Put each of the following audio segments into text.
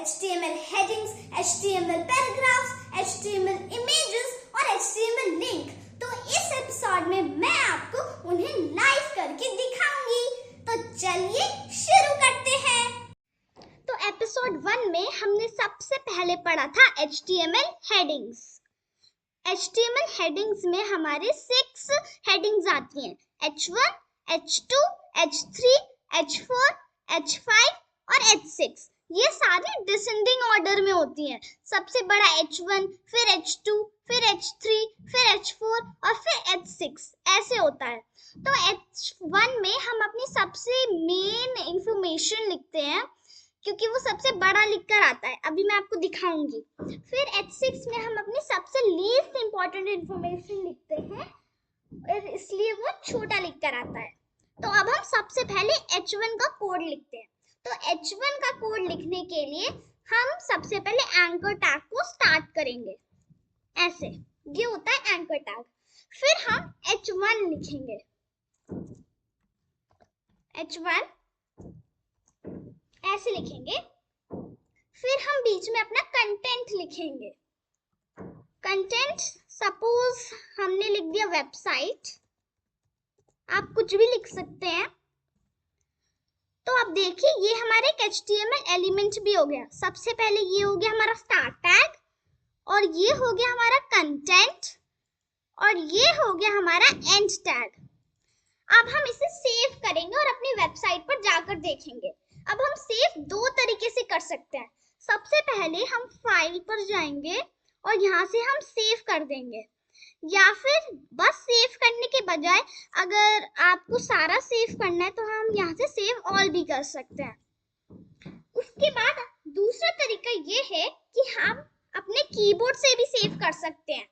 HTML headings, HTML paragraphs, HTML images और HTML link। तो इस एपिसोड में मैं आपको उन्हें लाइव करके दिखाऊंगी। तो चलिए शुरू करते हैं। तो एपिसोड 1 में हमने सबसे पहले पढ़ा था HTML headings। HTML headings में हमारे 6 headings आती हैं, H1, H2, H3, H4, H5 और H6। ये सारी डिसेंडिंग ऑर्डर में होती हैं। सबसे बड़ा H1, फिर H2, फिर H3, फिर H4 और फिर H6 ऐसे होता है। तो H1 में हम अपनी सबसे मेन इंफॉर्मेशन लिखते हैं क्योंकि वो सबसे बड़ा लिखकर आता है, अभी मैं आपको दिखाऊंगी। फिर H6 में हम अपनी सबसे लीस्ट इंपॉर्टेंट इंफॉर्मेशन लिखते हैं और इसलिए वो छोटा लिखकर आता है। तो अब हम सबसे पहले H1 का कोड लिखते हैं। तो H1 का कोड लिखने के लिए हम सबसे पहले एंकर टैग को स्टार्ट करेंगे, ऐसे ये होता है एंकर टैग। फिर हम H1 लिखेंगे, H1 ऐसे लिखेंगे। फिर हम बीच में अपना कंटेंट लिखेंगे। कंटेंट सपोज हमने लिख दिया वेबसाइट, आप कुछ भी लिख सकते हैं। तो अब देखिए ये हमारे एक HTML एलिमेंट भी हो गया। सबसे पहले ये हो गया हमारा स्टार्ट टैग और ये हो गया हमारा कंटेंट और ये हो गया हमारा एंड टैग। अब हम इसे सेव करेंगे और अपनी वेबसाइट पर जाकर देखेंगे। अब हम सेव 2 तरीके से कर सकते हैं। सबसे पहले हम फाइल पर जाएंगे और यहाँ से हम सेव कर देंगे, या फिर बस सेव करने के बजाय अगर आपको सारा सेव करना है तो हम यहाँ से सेव ऑल भी कर सकते हैं। उसके बाद दूसरा तरीका ये है कि हम अपने कीबोर्ड से भी सेव कर सकते हैं।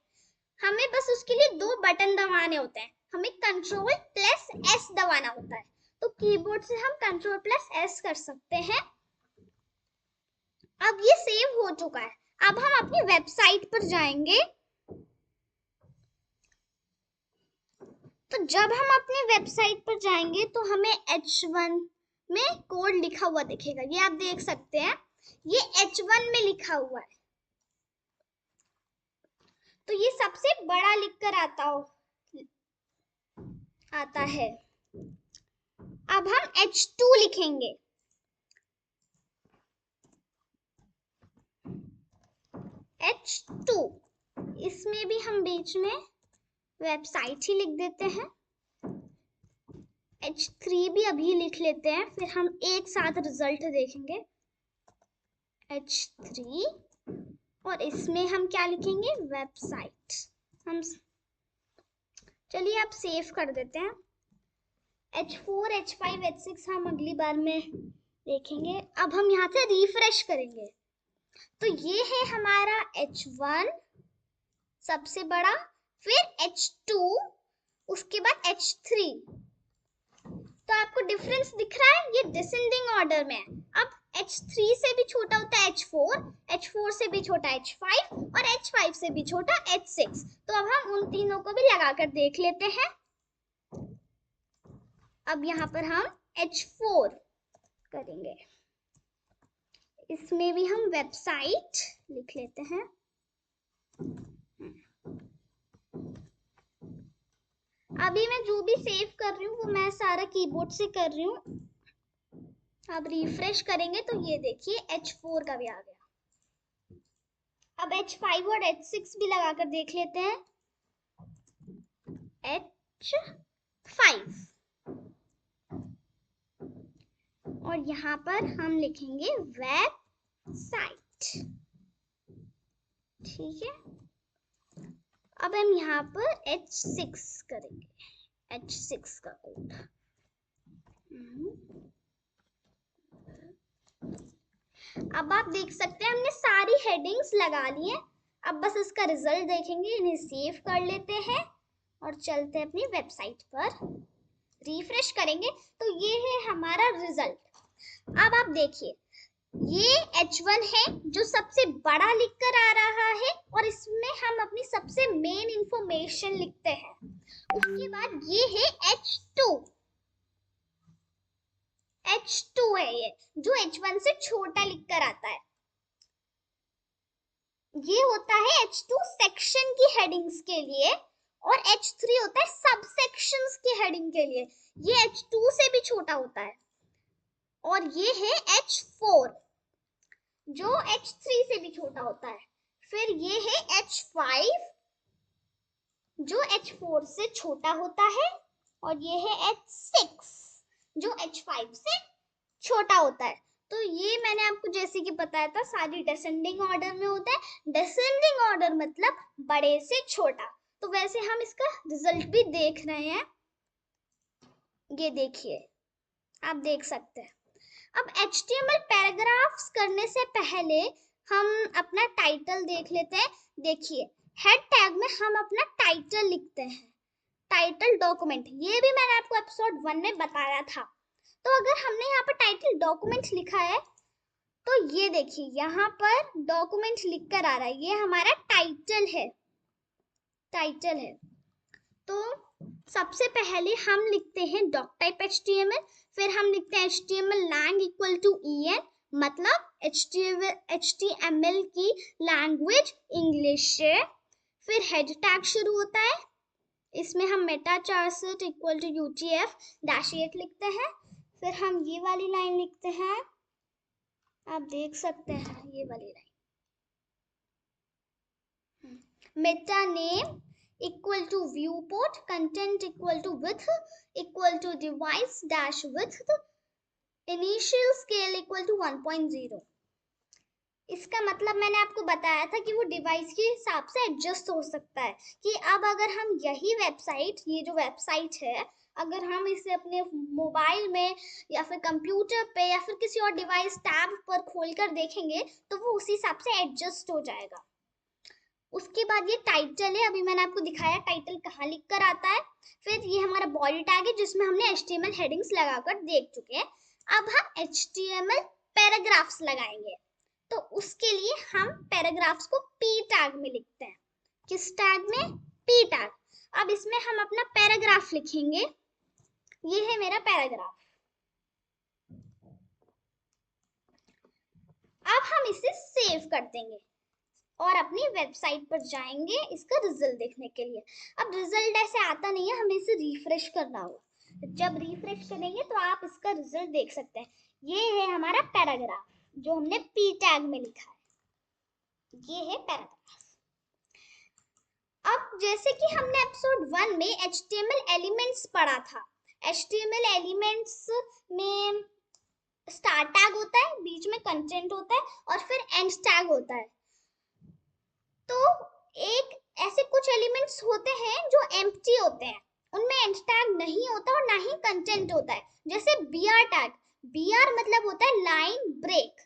हमें बस उसके लिए 2 बटन दबाने होते हैं, हमें Ctrl+S दबाना होता है। तो कीबोर्ड से हम Ctrl+S कर सकते हैं। अब ये सेव हो चुका है। अब हम अपनी वेबसाइट पर जाएंगे। तो जब हम अपनी वेबसाइट पर जाएंगे तो हमें H1 में कोड लिखा हुआ दिखेगा, ये आप देख सकते हैं, ये H1 में लिखा हुआ है। तो ये सबसे बड़ा लिखकर आता है। अब हम H2 लिखेंगे। H2 इसमें भी हम बीच में वेबसाइट ही लिख देते हैं। H3 भी अभी लिख लेते हैं, फिर हम एक साथ रिजल्ट देखेंगे। H3 और इसमें हम क्या लिखेंगे, वेबसाइट। हम चलिए अब सेव कर देते हैं। H4, H5, H6 हम अगली बार में देखेंगे। अब हम यहाँ से रिफ्रेश करेंगे। तो ये है हमारा H1 सबसे बड़ा, फिर H2, उसके बाद H3। तो आपको डिफरेंस दिख रहा है, ये डिसेंडिंग ऑर्डर में है। अब H3 से भी छोटा होता है H4, H4 से भी छोटा H5 और H5 से भी छोटा H6। तो अब हम उन तीनों को भी लगाकर देख लेते हैं। अब यहाँ पर हम H4 करेंगे, इसमें भी हम वेबसाइट लिख लेते हैं। अभी मैं जो भी सेव कर रही हूँ वो मैं सारा कीबोर्ड से कर रही हूँ। अब रिफ्रेश करेंगे तो ये देखिए H4 का भी आ गया। अब H5 और H6 भी लगाकर देख लेते हैं। H5 और यहाँ पर हम लिखेंगे वेबसाइट, ठीक है। अब हम यहाँ पर H6 करेंगे, H6 का कोड। अब आप देख सकते हैं हमने सारी हेडिंग्स लगा ली हैं। अब बस इसका रिजल्ट देखेंगे, इन्हें सेव कर लेते हैं और चलते हैं अपनी वेबसाइट पर। रिफ्रेश करेंगे तो ये है हमारा रिजल्ट। अब आप देखिए ये H1 है जो सबसे बड़ा लिखकर आ रहा है और इसमें हम अपनी सबसे मेन इंफॉर्मेशन लिखते हैं। उसके बाद ये है H2 है, ये जो H1 से छोटा लिखकर आता है। ये होता है H2 सेक्शन की हेडिंग्स के लिए और H3 होता है सब सेक्शंस की हेडिंग के लिए। ये H2 से भी छोटा होता है। और ये है H4 जो H3 से भी छोटा होता है। फिर ये है H5 जो H4 से छोटा होता है और ये है H6 जो H5 से छोटा होता है। तो ये मैंने आपको जैसे कि बताया था सारी डिसेंडिंग ऑर्डर में होता है। डिसेंडिंग ऑर्डर मतलब बड़े से छोटा। तो वैसे हम इसका रिजल्ट भी देख रहे हैं, ये देखिए, आप देख सकते हैं। अब HTML पैराग्राफ्स करने से पहले हम अपना टाइटल देख लेते हैं। देखिए हेड टैग में हम अपना टाइटल लिखते हैं, टाइटल डॉक्यूमेंट। ये भी मैंने आपको एपिसोड 1 में बताया था। तो अगर हमने यहाँ पर टाइटल डॉक्यूमेंट लिखा है तो ये देखिए यहाँ पर डॉक्यूमेंट लिखकर आ रहा है, ये हमारा टाइटल है, टाइटल है। तो सबसे पहले हम लिखते हैं डॉक टाइप HTML, फिर हम लिखते हैं HTML lang equal to en, मतलब HTML की लैंग्वेज इंग्लिश है। फिर हेड टैग शुरू होता है, इसमें हम Meta chart equal to UTF-8 लिखते हैं। फिर हम ये वाली लाइन लिखते हैं, आप देख सकते हैं ये वाली line, Meta name equal to viewport, content equal to width equal to device dash width, initial scale equal to 1.0। इसका मतलब मैंने आपको बताया था कि वो डिवाइस के हिसाब से एडजस्ट हो सकता है, कि अब अगर हम यही वेबसाइट, ये जो वेबसाइट है, अगर हम इसे अपने मोबाइल में या फिर कंप्यूटर पे या फिर किसी और डिवाइस टैब पर खोलकर देखेंगे तो वो उसी हिसाब से एडजस्ट हो जाएगा। उसके बाद ये टाइटल है, अभी मैंने आपको दिखाया टाइटल कहाँ लिख कर आता है। फिर ये हमारा बॉडी टैग है जिसमें हमने HTML हेडिंग्स लगाकर देख चुके हैं। अब हम HTML पैराग्राफ्स लगाएंगे, तो उसके लिए हम पैराग्राफ्स को P टैग में लिखते हैं। किस टैग में? P tag. अब इसमें हम अपना पैराग्राफ लिखेंगे, ये है मेरा पैराग्राफ। अब हम इसे सेव कर देंगे और अपनी वेबसाइट पर जाएंगे इसका रिजल्ट देखने के लिए। अब रिजल्ट ऐसे आता नहीं है, हमें इसे रिफ्रेश करना होगा। जब रिफ्रेश करेंगे तो आप इसका रिजल्ट देख सकते हैं। ये है हमारा पैराग्राफ जो हमने P टैग में लिखा है, ये है पैराग्राफ। अब जैसे कि हमने एपिसोड 1 में HTML एलिमेंट्स पढ़ा था, HTML एलिमेंट्स में स्टार्ट टैग होता है, बीच में कंटेंट होता है और फिर एंड टैग होता है। तो एक ऐसे कुछ एलिमेंट्स होते हैं जो एम्प्टी होते हैं, उनमें एंड टैग नहीं होता और ना ही कंटेंट होता है। जैसे BR टैग, BR मतलब होता है लाइन ब्रेक।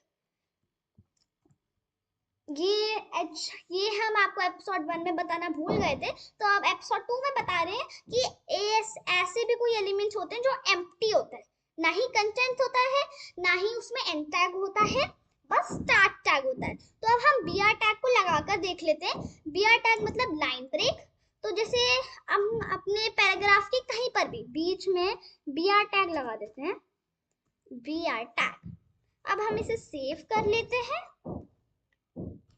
ये हम आपको एपिसोड 1 में बताना भूल गए थे, तो अब एपिसोड 2 में बता रहे हैं कि ऐसे भी कोई एलिमेंट्स होते हैं जो एम्प्टी होता है, ना ही कंटेंट होता है ना ही उसमें एंड टैग होता है, बस स्टार्ट टैग होता है। तो अब हम BR टैग को लगाकर देख लेते हैं। BR टैग मतलब लाइन ब्रेक। तो जैसे हम अपने पैराग्राफ के कहीं पर भी बीच में BR टैग लगा देते हैं, BR टैग। अब हम इसे सेव कर लेते हैं।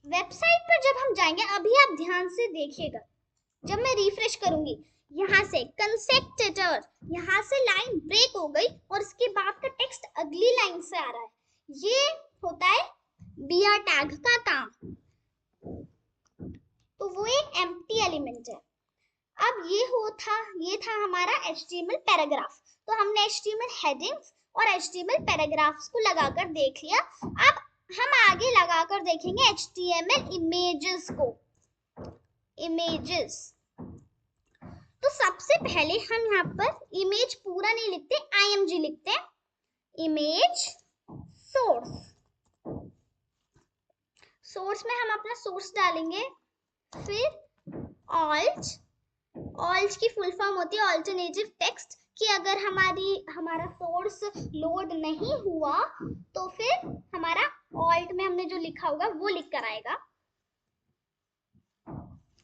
वेबसाइट पर जब हम जाएंगे, अभी आप ध्यान से देखिएगा, जब मैं रिफ्रेश करूंगी यहाँ से कंसेक्टेटर, यहाँ से लाइन ब्रेक हो गई और इसके बाद का टेक्स्ट अगली लाइन से आ रहा है। ये होता है BR टैग का काम। तो वो एक एम्प्टी एलिमेंट है। अब ये था हमारा HTML पैराग्राफ। तो हमने HTML हेडिंग्स और HTML पैराग्राफ्स को लगाकर देख लिया। अब हम आगे लगाकर देखेंगे HTML इमेजेस को। इमेजेस, तो सबसे पहले हम यहाँ पर इमेज पूरा नहीं लिखते, IMG लिखते हैं, इमेज सोर्स। सोर्स में हम अपना सोर्स डालेंगे, फिर ऑल्ट की फुल फॉर्म होती है ऑल्टरनेटिव टेक्स्ट, कि अगर हमारा सोर्स लोड नहीं हुआ तो फिर हमारा ऑल्ट में हमने जो लिखा होगा वो लिख कर आएगा।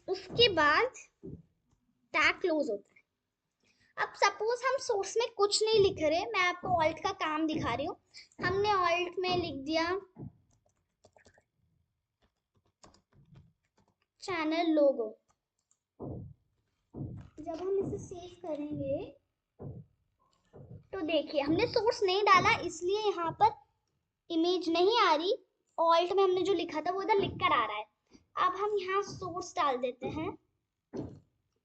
उसके बाद टैग क्लोज होता है। अब सपोज हम सोर्स में कुछ नहीं लिख रहे, मैं आपको ऑल्ट का काम दिखा रही हूँ। हमने ऑल्ट में लिख दिया चैनल लोगो। जब हम इसे सेव करेंगे तो देखिए हमने सोर्स नहीं डाला इसलिए यहाँ पर इमेज नहीं आ रही। ऑल्ट में हमने जो लिखा था वो इधर लिख कर आ रहा है। अब हम यहाँ सोर्स डाल देते हैं।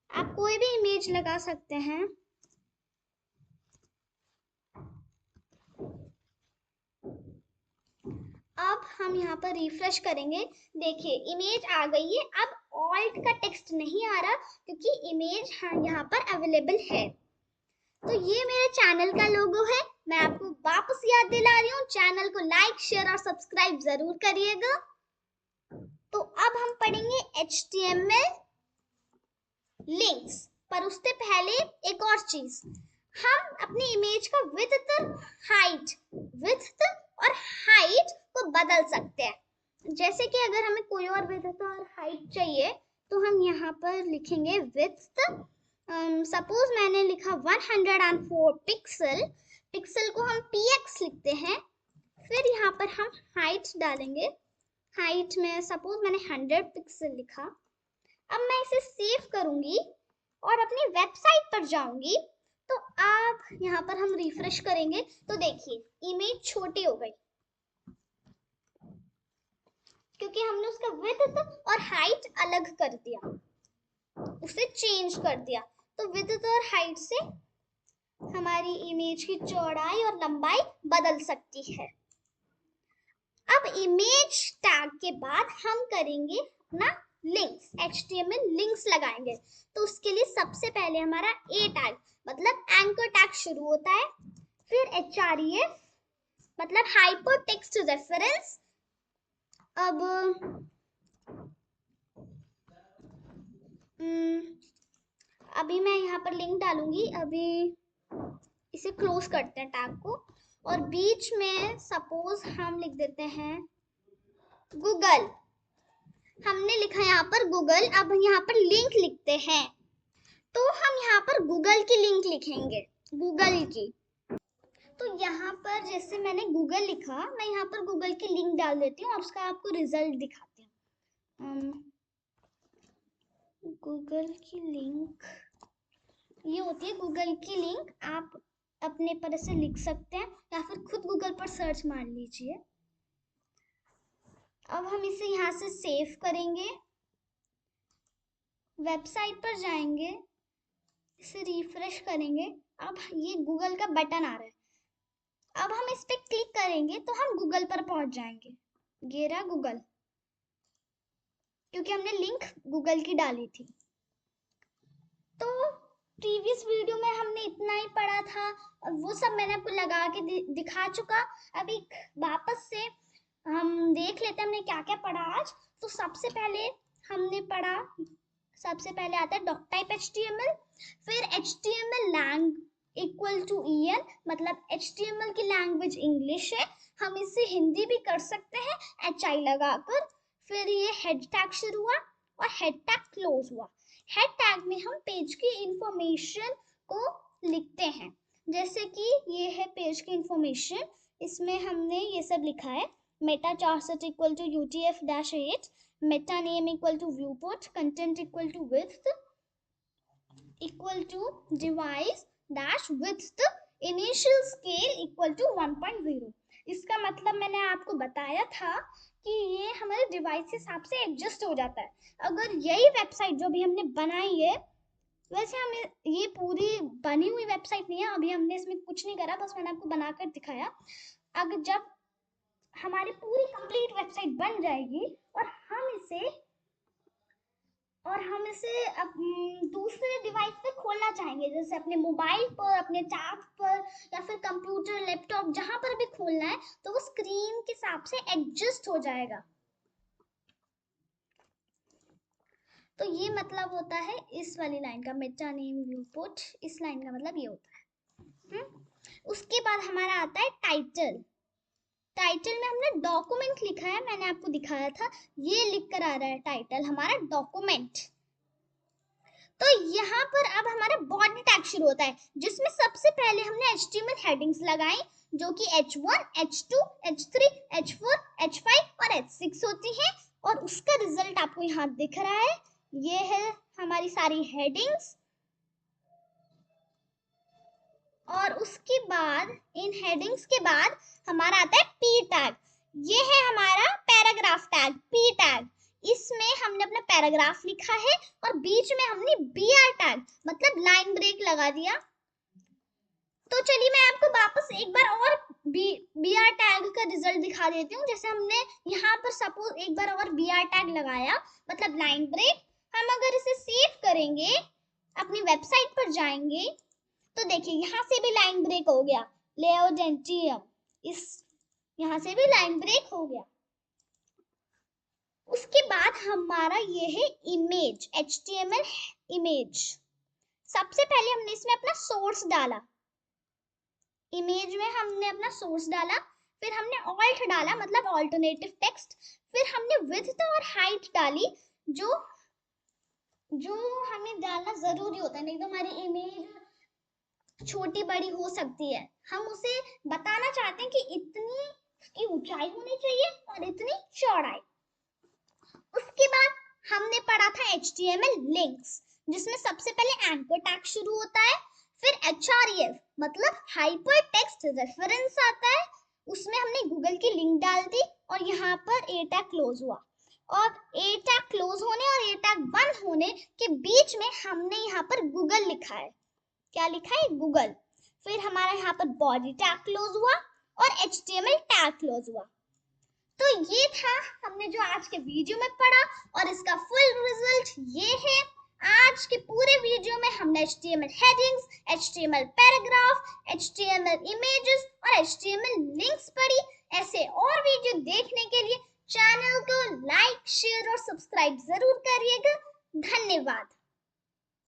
आप कोई भी इमेज लगा सकते हैं। अब हम यहाँ पर रिफ्रेश करेंगे। देखिए इमेज आ गई है। अब ऑल्ट का टेक्स्ट नहीं आ रहा क्योंकि इमेज यहाँ पर अवेलेबल है। तो ये मेरे चैनल का लोगो है। मैं आपको वापस याद दिला रही हूँ, चैनल को लाइक शेयर और सब्सक्राइब जरूर करिएगा। तो अब हम पढ़ेंगे HTML लिंक्स, पर उससे पहले एक और चीज, हम अपनी इमेज का विड्थ और हाइट को बदल सकते हैं। जैसे कि अगर हमें कोई और विड्थ और हाइट चाहिए तो हम यहाँ पर लिखेंगे विड्थ। सपोज मैंने लिखा 104 पिक्सल, पिक्सल को हम px लिखते हैं। फिर यहाँ पर हम हाइट डालेंगे। हाइट में सपोज मैंने 100 पिक्सल लिखा। अब मैं इसे सेव करूंगी और अपनी वेबसाइट पर जाऊंगी। तो आप यहाँ पर हम रिफ्रेश करेंगे तो देखिए इमेज छोटी हो गई क्योंकि हमने उसका विड्थ और हाइट अलग कर दिया, उसे चेंज कर दिया। तो विड्थ और हाइट से हमारी इमेज की चौड़ाई और लंबाई बदल सकती है। अब इमेज टैग के बाद हम करेंगे अपना लिंक्स, HTML लिंक्स लगाएंगे। तो उसके लिए सबसे पहले हमारा A टैग मतलब एंकर टैग शुरू होता है। फिर href मतलब हाइपरटेक्स्ट रेफरेंस। अब अभी मैं यहाँ पर लिंक डालूंगी। अभी इसे क्लोज करते हैं टैग को और बीच में सपोज हम लिख देते हैं गूगल। हमने लिखा यहाँ पर गूगल। अब यहाँ पर लिंक लिखते हैं तो हम यहाँ पर गूगल की लिंक लिखेंगे, गूगल की। तो यहाँ पर जैसे मैंने गूगल लिखा, मैं यहाँ पर गूगल की लिंक डाल देती हूँ और उसका आपको रिजल्ट दिखाती हूँ। गूगल की लिंक ये होती है। गूगल की लिंक आप अपने पर से लिख सकते हैं या फिर खुद गूगल पर सर्च मार लीजिए। अब हम इसे यहाँ से सेव करेंगे, वेबसाइट पर जाएंगे, इसे रिफ्रेश करेंगे। अब ये गूगल का बटन आ रहा है। अब हम इस पे क्लिक करेंगे तो हम गूगल पर पहुंच जाएंगे। ये रहा गूगल, क्योंकि हमने लिंक गूगल की डाली थी। तो प्रीवियस वीडियो में हमने इतना ही पढ़ा था और वो सब मैंने आपको लगा के दिखा चुका। अभी वापस से हम देख लेते हैं हमने क्या क्या पढ़ा आज। तो सबसे पहले हमने पढ़ा, सबसे पहले आता है doctype HTML, फिर HTML lang equal to EN मतलब HTML की लैंग्वेज इंग्लिश है, हम इसे हिंदी भी कर सकते हैं HI लगाकर। फिर ये हेड टैग शुरू हुआ और हेड टैग क्लोज हुआ। हेड टैग में हम पेज की इंफॉर्मेशन को लिखते हैं। जैसे कि ये है पेज की इंफॉर्मेशन, इसमें हमने ये सब लिखा है। Meta 64 equal to UTF-8, meta name equal to viewport, content equal to width equal to device dash width, initial scale equal to 1.0। इसका मतलब मैंने आपको बताया था कि ये हमारे डिवाइस के हिसाब से एडजस्ट हो जाता है। अगर यही वेबसाइट जो भी हमने बनाई है, वैसे हमें ये पूरी बनी हुई वेबसाइट नहीं है, अभी हमने इसमें कुछ नहीं करा, बस मैंने आपको बनाकर दिखाया। अगर जब हमारी पूरी कंप्लीट वेबसाइट बन जाएगी और हम इसे दूसरे डिवाइस पे खोलना चाहेंगे, जैसे अपने मोबाइल पर, अपने टैब पर या फिर कंप्यूटर, लैपटॉप, जहां पर भी खोलना है, तो वो स्क्रीन के हिसाब से एडजस्ट हो जाएगा। तो ये मतलब होता है इस वाली लाइन का, मेटा नेम व्यूपोर्ट, इस लाइन का मतलब ये होता है। उसके बाद हमारा आता है टाइटल। टाइटल में हमने डॉक्यूमेंट लिखा है, मैंने आपको दिखाया था, ये लिख कर आ रहा है टाइटल हमारा डॉक्यूमेंट। तो यहाँ पर अब हमारा बॉडी टैग शुरू होता है, जिसमें सबसे पहले हमने HTML हेडिंग्स लगाई जो कि H1, H2, H3, H4, H5 और H6 होती हैं। और उसका रिजल्ट आपको यहाँ दिख रहा है। ये है हमारी सारी हेडिंग्स, और उसके बाद इन हेडिंग्स के बाद हमारा आता है पी टैग। ये है हमारा पैराग्राफ टैग, पी टैग। इसमें हमने अपना पैराग्राफ लिखा है और बीच में हमने बीआर टैग मतलब लाइन ब्रेक लगा दिया। तो चलिए मैं आपको वापस एक बार और बीआर टैग का रिजल्ट दिखा देती हूँ। जैसे हमने यहाँ पर सपोज एक बार और बीआर टैग लगाया मतलब लाइन ब्रेक। हम अगर इसे सेव करेंगे, अपनी वेबसाइट पर जाएंगे, तो देखिए यहाँ से भी लाइन ब्रेक हो गया, लेओडेंटियम, इस यहाँ से भी लाइन ब्रेक हो गया। उसके बाद हमारा ये है इमेज, HTML इमेज। सबसे पहले हमने इसमें अपना सोर्स डाला, इमेज में हमने अपना सोर्स डाला, फिर हमने ऑल्ट डाला मतलब ऑल्टरनेटिव टेक्स्ट, फिर हमने विड्थ और हाइट डाली जो हमें डालना जरूरी होता है, नहीं तो हमारी इमेज छोटी बड़ी हो सकती है। हम उसे बताना चाहते हैं कि इतनी की ऊंचाई होनी चाहिए और इतनी चौड़ाई। उसके बाद हमने पढ़ा था HTML लिंक्स, जिसमें सबसे पहले एंकर टैग शुरू होता है, फिर HREF मतलब हाइपर टेक्स्ट रेफरेंस आता है, उसमें हमने गूगल की लिंक डाल दी और यहाँ पर ए टैग क्लोज हुआ। और ए टैग क्लोज होने और ए टैग बंद होने के बीच में हमने यहाँ पर गूगल लिखा है। क्या लिखा है? गूगल। फिर हमारा यहाँ पर बॉडी टैग क्लोज हुआ और HTML टैग क्लोज हुआ। तो ये था हमने जो आज के वीडियो में पढ़ा और इसका फुल रिजल्ट ये है। आज के पूरे वीडियो में हमने HTML headings, HTML paragraph, HTML images और HTML लिंक्स पढ़ी। ऐसे और वीडियो देखने के लिए चैनल को लाइक, शेयर और सब्सक्राइब जरूर करिएगा। धन्यवाद।